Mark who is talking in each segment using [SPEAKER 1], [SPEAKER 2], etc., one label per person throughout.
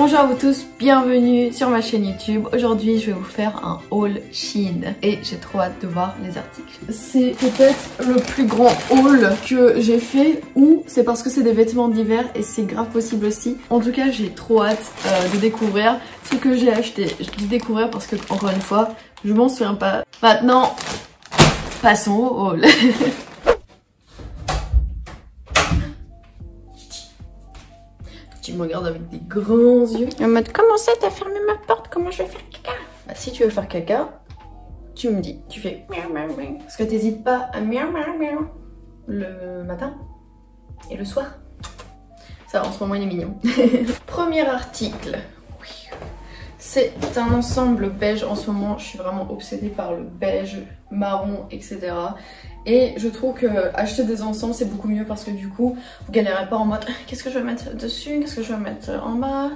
[SPEAKER 1] Bonjour à vous tous, bienvenue sur ma chaîne YouTube. Aujourd'hui je vais vous faire un haul Shein et j'ai trop hâte de voir les articles. C'est peut-être le plus grand haul que j'ai fait, ou c'est parce que c'est des vêtements d'hiver et c'est grave possible aussi. En tout cas j'ai trop hâte de découvrir ce que j'ai acheté. Je dis découvrir parce que encore une fois je m'en souviens pas. Maintenant passons au haul. Tu me regardes avec des grands yeux. En mode, comment ça t'as fermé ma porte? Comment je vais faire caca? Bah si tu veux faire caca, tu me dis. Tu fais miaou miaou miaou. Parce que t'hésites pas à miaou miaou miaou le matin et le soir. Ça en ce moment il est mignon. Premier article. Oui. C'est un ensemble beige. En ce moment je suis vraiment obsédée par le beige, marron, etc. Et je trouve que acheter des ensembles c'est beaucoup mieux parce que du coup vous galérez pas en mode qu'est-ce que je vais mettre dessus, qu'est-ce que je vais mettre en bas.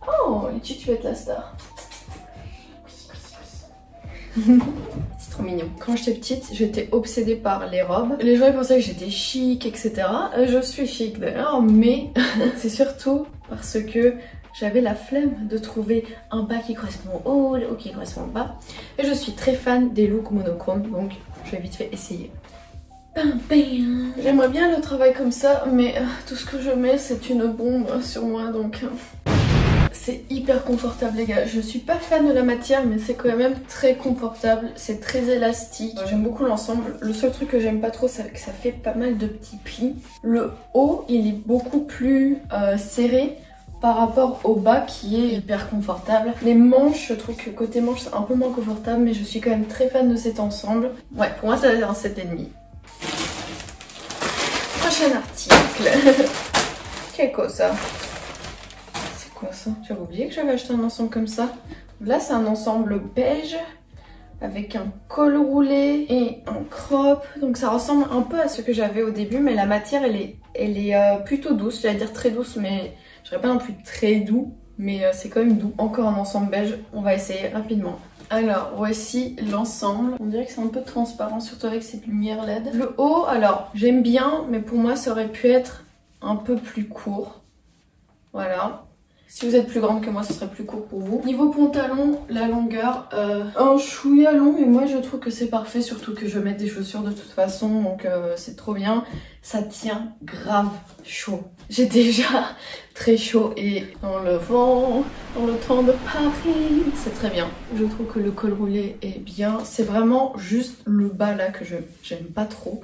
[SPEAKER 1] Oh, Litchi, tu vas être la star. C'est trop mignon. Quand j'étais petite, j'étais obsédée par les robes. Les gens pensaient que j'étais chic, etc. Je suis chic d'ailleurs, mais c'est surtout parce que j'avais la flemme de trouver un bas qui correspond au haut ou qui correspond au bas. Et je suis très fan des looks monochromes, donc je vais vite fait essayer. J'aimerais bien le travail comme ça, mais tout ce que je mets c'est une bombe sur moi, donc c'est hyper confortable les gars. Je suis pas fan de la matière, mais c'est quand même très confortable, c'est très élastique. J'aime beaucoup l'ensemble. Le seul truc que j'aime pas trop c'est que ça fait pas mal de petits plis. Le haut il est beaucoup plus serré par rapport au bas qui est hyper confortable. Les manches, je trouve que côté manche c'est un peu moins confortable, mais je suis quand même très fan de cet ensemble. Ouais, pour moi ça va être un 7,5. Prochain article. Quelle cosa ça? C'est quoi ça? J'avais oublié que j'avais acheté un ensemble comme ça. Là c'est un ensemble beige avec un col roulé et un crop. Donc ça ressemble un peu à ce que j'avais au début, mais la matière elle est plutôt douce. J'allais dire très douce, mais je dirais pas non plus très doux, mais c'est quand même doux. Encore un ensemble beige, on va essayer rapidement. Alors voici l'ensemble. On dirait que c'est un peu transparent, surtout avec cette lumière LED. Le haut, alors j'aime bien, mais pour moi ça aurait pu être un peu plus court. Voilà. Si vous êtes plus grande que moi, ce serait plus court pour vous. Niveau pantalon, la longueur, un chouïa long, mais moi je trouve que c'est parfait, surtout que je vais mettre des chaussures de toute façon, donc c'est trop bien. Ça tient grave chaud. J'ai déjà très chaud et dans le vent, dans le temps de Paris, c'est très bien. Je trouve que le col roulé est bien. C'est vraiment juste le bas là que j'aime pas trop.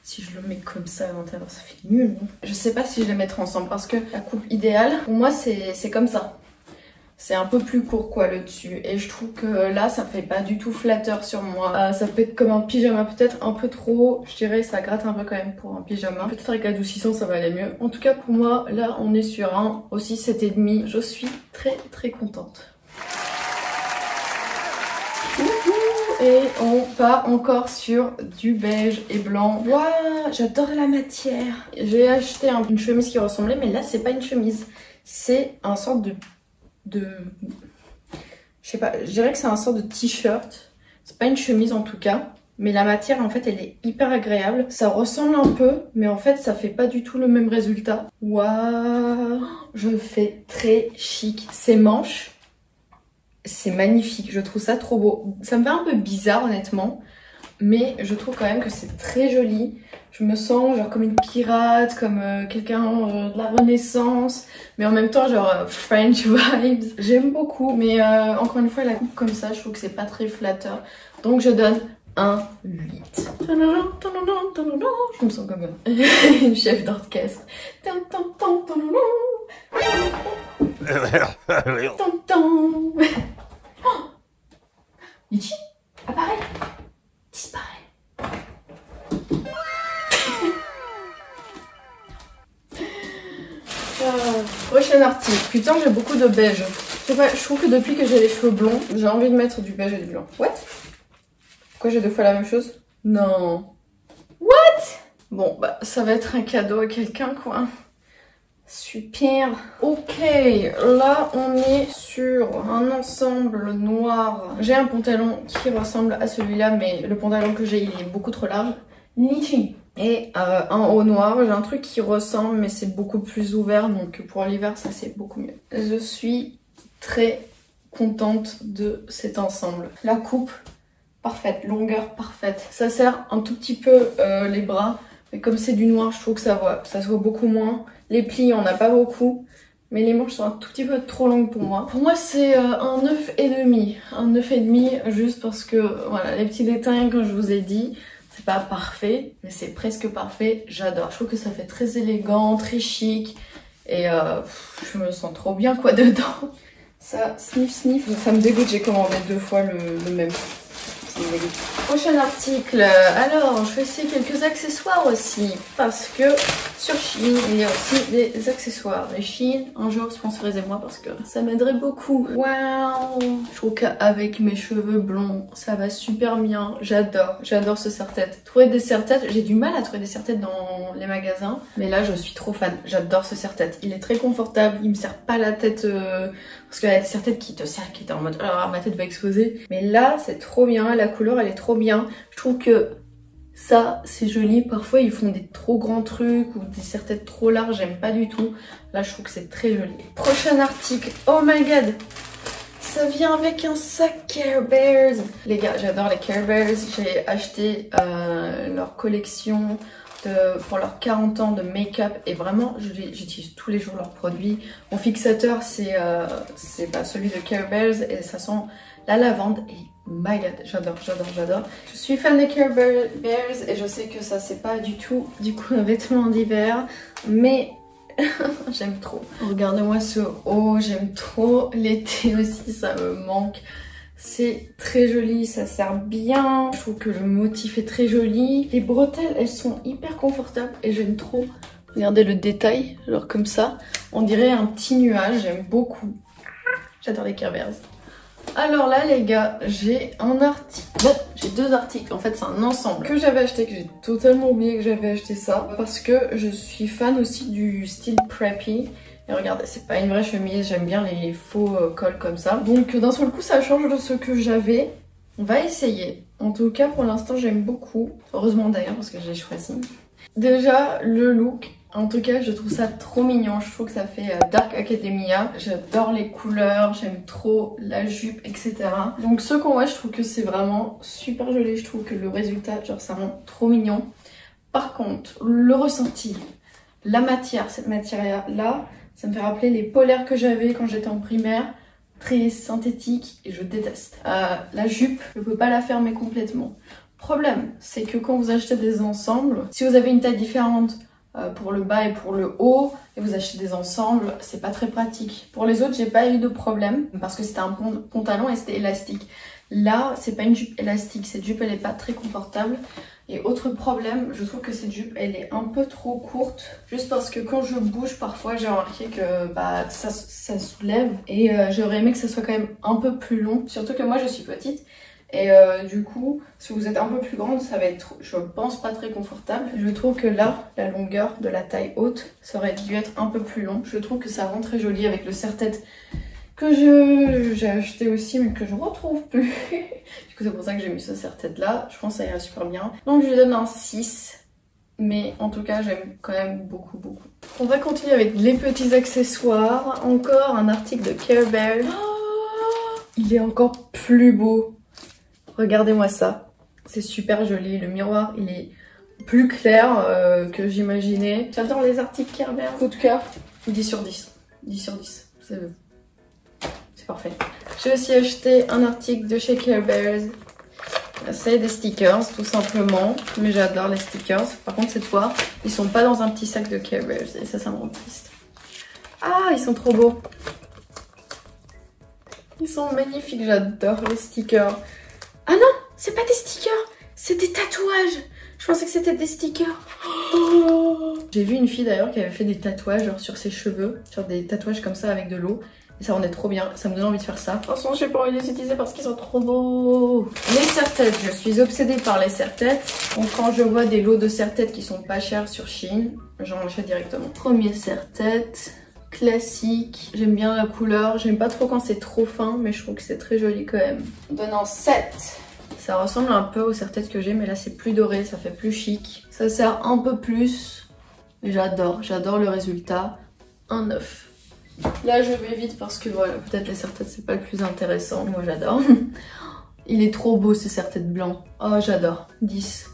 [SPEAKER 1] Si je le mets comme ça à l'intérieur, ça fait nul. Non, je sais pas si je les mettrai ensemble parce que la coupe idéale, pour moi, c'est comme ça. C'est un peu plus court quoi le dessus. Et je trouve que là, ça fait pas du tout flatteur sur moi. Ça peut être comme un pyjama, peut-être un peu trop. Je dirais ça gratte un peu quand même pour un pyjama. Peut-être avec adoucissant, ça va aller mieux. En tout cas, pour moi, là, on est sur un aussi 7,5. Je suis très très contente. Et on part encore sur du beige et blanc. Waouh, j'adore la matière. J'ai acheté une chemise qui ressemblait, mais là c'est pas une chemise. C'est un sorte de... Je sais pas, je dirais que c'est un sorte de t-shirt. C'est pas une chemise en tout cas. Mais la matière en fait elle est hyper agréable. Ça ressemble un peu, mais en fait ça fait pas du tout le même résultat. Waouh, je fais très chic. Ces manches, c'est magnifique, je trouve ça trop beau. Ça me fait un peu bizarre honnêtement, mais je trouve quand même que c'est très joli. Je me sens genre comme une pirate, comme quelqu'un de la Renaissance, mais en même temps genre French vibes. J'aime beaucoup, mais encore une fois la coupe comme ça, je trouve que c'est pas très flatteur. Donc je donne un 8. Je me sens comme une chef d'orchestre. Litchi, apparaît, disparaît. Prochain article. Putain, j'ai beaucoup de beige. Je sais pas, je trouve que depuis que j'ai les cheveux blonds, j'ai envie de mettre du beige et du blanc. What? Pourquoi j'ai deux fois la même chose? Non. What? Bon, bah ça va être un cadeau à quelqu'un quoi. Super. Ok, là on est sur un ensemble noir. J'ai un pantalon qui ressemble à celui-là, mais le pantalon que j'ai il est beaucoup trop large. Litchi. Et un haut noir, j'ai un truc qui ressemble mais c'est beaucoup plus ouvert, donc pour l'hiver ça c'est beaucoup mieux. Je suis très contente de cet ensemble. La coupe, parfaite. Longueur, parfaite. Ça sert un tout petit peu les bras. Mais comme c'est du noir, je trouve que ça se voit beaucoup moins. Les plis, on n'a pas beaucoup. Mais les manches sont un tout petit peu trop longues pour moi. Pour moi, c'est un 9,5. Un 9,5 juste parce que, voilà, les petits détails, comme je vous ai dit, c'est pas parfait, mais c'est presque parfait. J'adore. Je trouve que ça fait très élégant, très chic. Et je me sens trop bien, quoi, dedans. Ça, sniff, sniff. Ça me dégoûte, j'ai commandé 2 fois le même. Prochain article, alors je vais essayer quelques accessoires aussi parce que sur Shein il y a aussi des accessoires. Et Shein, un jour sponsorisez-moi parce que ça m'aiderait beaucoup. Waouh, je trouve qu'avec mes cheveux blonds ça va super bien. J'adore ce serre-tête. Trouver des serre-têtes, j'ai du mal à trouver des serre-têtes dans les magasins, mais là je suis trop fan. J'adore ce serre-tête. Il est très confortable, il me serre pas la tête parce qu'il y a des serre-têtes qui te serrent, qui étaient en mode oh, ma tête va exploser. Mais là c'est trop bien, la couleur elle est trop bien. Je trouve que ça c'est joli. Parfois ils font des trop grands trucs ou des serre-têtes trop larges, j'aime pas du tout. Là je trouve que c'est très joli. Prochain article, oh my god, ça vient avec un sac Care Bears. Les gars, j'adore les Care Bears. J'ai acheté leur collection pour leurs 40 ans de make-up et vraiment j'utilise tous les jours leurs produits. Mon fixateur c'est celui de Care Bears et ça sent la lavande et my god, j'adore. Je suis fan des Care Bears et je sais que ça c'est pas du tout du coup un vêtement d'hiver, mais j'aime trop. Regardez-moi ce haut, j'aime trop. L'été aussi, ça me manque. C'est très joli, ça sert bien. Je trouve que le motif est très joli. Les bretelles, elles sont hyper confortables et j'aime trop. Regardez le détail, genre comme ça. On dirait un petit nuage, j'aime beaucoup. J'adore les Care Bears. Alors là les gars, j'ai un article, bon, j'ai 2 articles, en fait c'est un ensemble que j'avais acheté, que j'ai totalement oublié que j'avais acheté ça, parce que je suis fan aussi du style preppy. Et regardez, c'est pas une vraie chemise, j'aime bien les faux cols comme ça. Donc d'un seul coup ça change de ce que j'avais, on va essayer. En tout cas pour l'instant j'aime beaucoup, heureusement d'ailleurs parce que j'ai choisi. Déjà le look, en tout cas je trouve ça trop mignon, je trouve que ça fait Dark Academia. J'adore les couleurs, j'aime trop la jupe, etc. Donc ce qu'on voit, je trouve que c'est vraiment super joli, je trouve que le résultat, genre ça rend trop mignon. Par contre, le ressenti, la matière, cette matière là, ça me fait rappeler les polaires que j'avais quand j'étais en primaire. Très synthétique et je déteste. La jupe, je peux pas la fermer complètement. Problème, c'est que quand vous achetez des ensembles, si vous avez une taille différente pour le bas et pour le haut, et vous achetez des ensembles, c'est pas très pratique. Pour les autres, j'ai pas eu de problème parce que c'était un pantalon et c'était élastique. Là, c'est pas une jupe élastique, cette jupe elle est pas très confortable. Et autre problème, je trouve que cette jupe elle est un peu trop courte, juste parce que quand je bouge parfois j'ai remarqué que ça soulève et j'aurais aimé que ça soit quand même un peu plus long, surtout que moi je suis petite. Et du coup, si vous êtes un peu plus grande, ça va être, je pense, pas très confortable. Je trouve que là, la longueur de la taille haute, ça aurait dû être un peu plus long. Je trouve que ça rend très joli avec le serre-tête que j'ai acheté aussi, mais que je retrouve plus. Du coup, c'est pour ça que j'ai mis ce serre-tête là. Je pense que ça ira super bien. Donc, je lui donne un 6. Mais en tout cas, j'aime quand même beaucoup. On va continuer avec les petits accessoires. Encore un article de Care Bears. Oh, il est encore plus beau. Regardez-moi ça, c'est super joli, le miroir il est plus clair que j'imaginais. J'adore les articles Care Bears, coup de cœur, 10 sur 10, 10 sur 10, c'est parfait. J'ai aussi acheté un article de chez Care Bears, c'est des stickers tout simplement, mais j'adore les stickers. Par contre cette fois, ils sont pas dans un petit sac de Care Bears et ça me rend triste. Ah, ils sont trop beaux. Ils sont magnifiques, j'adore les stickers. Ah non, c'est pas des stickers, c'est des tatouages. Je pensais que c'était des stickers. Oh, j'ai vu une fille d'ailleurs qui avait fait des tatouages genre sur ses cheveux, genre des tatouages comme ça avec de l'eau. Et ça rendait trop bien, ça me donne envie de faire ça. De toute façon, j'ai pas envie de les utiliser parce qu'ils sont trop beaux. Les serre-têtes, je suis obsédée par les serre-têtes. Donc quand je vois des lots de serre-têtes qui sont pas chers sur Shein, j'en achète directement. Premier serre-tête. Classique, j'aime bien la couleur, j'aime pas trop quand c'est trop fin, mais je trouve que c'est très joli quand même. Donnant 7. Ça ressemble un peu aux serre-têtes que j'ai, mais là c'est plus doré, ça fait plus chic. Ça sert un peu plus, mais j'adore le résultat. Un 9. Là je vais vite parce que voilà, peut-être les serre-têtes c'est pas le plus intéressant, moi j'adore. Il est trop beau ce serre-tête blanc. Oh j'adore, 10.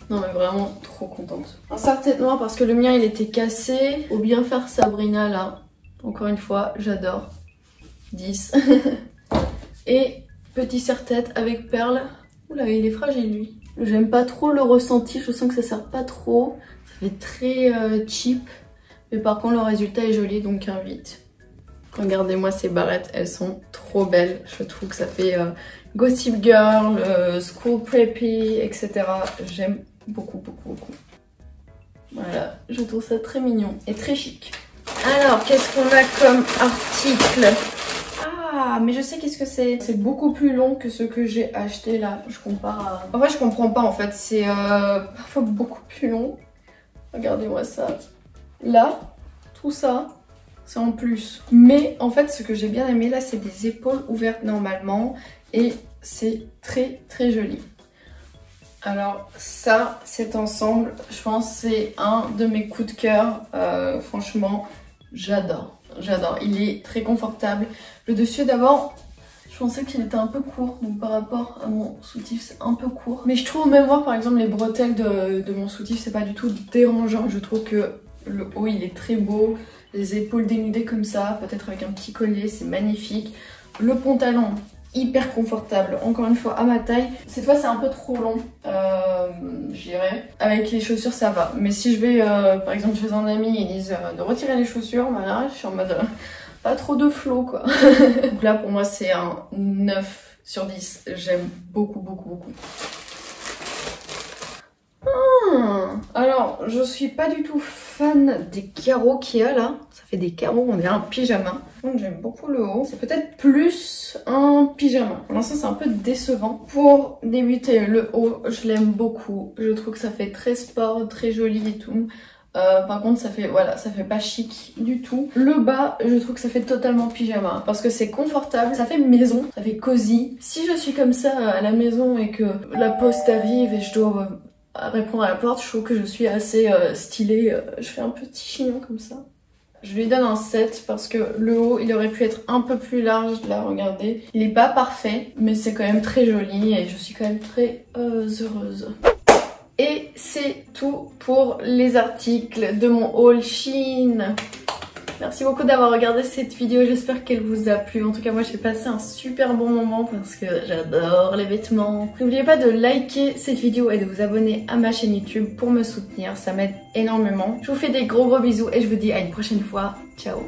[SPEAKER 1] Non mais vraiment trop contente. Un serre-tête noir parce que le mien il était cassé. Faut bien faire Sabrina là. Encore une fois, j'adore. 10. Et petit serre-tête avec perles. Oula, il est fragile lui. J'aime pas trop le ressenti, je sens que ça sert pas trop. Ça fait très cheap. Mais par contre le résultat est joli, donc un 8. Regardez-moi ces barrettes, elles sont trop belles. Je trouve que ça fait Gossip Girl, School Preppy, etc. J'aime beaucoup, beaucoup, beaucoup. Voilà, je trouve ça très mignon et très chic. Alors, qu'est-ce qu'on a comme article? Ah, mais je sais qu'est-ce que c'est. C'est beaucoup plus long que ce que j'ai acheté là. Je compare à... En fait, je comprends pas en fait. C'est parfois beaucoup plus long. Regardez-moi ça. Là, tout ça, c'est en plus. Mais en fait, ce que j'ai bien aimé là, c'est des épaules ouvertes normalement. Et c'est très très joli. Alors ça, cet ensemble, je pense c'est un de mes coups de cœur. Franchement, j'adore. J'adore. Il est très confortable. Le dessus d'abord, je pensais qu'il était un peu court. Donc par rapport à mon soutif, c'est un peu court. Mais je trouve même voir par exemple les bretelles de mon soutif, c'est pas du tout dérangeant. Je trouve que le haut, il est très beau. Les épaules dénudées comme ça, peut-être avec un petit collier, c'est magnifique. Le pantalon, hyper confortable, encore une fois à ma taille. Cette fois c'est un peu trop long, je dirais. Avec les chaussures ça va, mais si je vais par exemple chez un ami et ils disent de retirer les chaussures, bah là je suis en mode pas trop de flow quoi. Donc là pour moi c'est un 9 sur 10, j'aime beaucoup beaucoup beaucoup. Alors je suis pas du tout fan des carreaux qu'il y a là. Ça fait des carreaux, on dirait un pyjama. Donc j'aime beaucoup le haut. C'est peut-être plus un pyjama. Pour l'instant c'est un peu décevant. Pour débuter, le haut, je l'aime beaucoup. Je trouve que ça fait très sport, très joli et tout. Par contre ça fait voilà, ça fait pas chic du tout. Le bas, je trouve que ça fait totalement pyjama parce que c'est confortable, ça fait maison, ça fait cosy. Si je suis comme ça à la maison et que la poste arrive et je dois répondre à la porte, je trouve que je suis assez stylée. Je fais un petit chignon comme ça. Je lui donne un 7 parce que le haut, il aurait pu être un peu plus large. Là, regardez. Il est pas parfait, mais c'est quand même très joli et je suis quand même très heureuse. Et c'est tout pour les articles de mon haul Shein. Merci beaucoup d'avoir regardé cette vidéo, j'espère qu'elle vous a plu. En tout cas, moi j'ai passé un super bon moment parce que j'adore les vêtements. N'oubliez pas de liker cette vidéo et de vous abonner à ma chaîne YouTube pour me soutenir, ça m'aide énormément. Je vous fais des gros bisous et je vous dis à une prochaine fois. Ciao!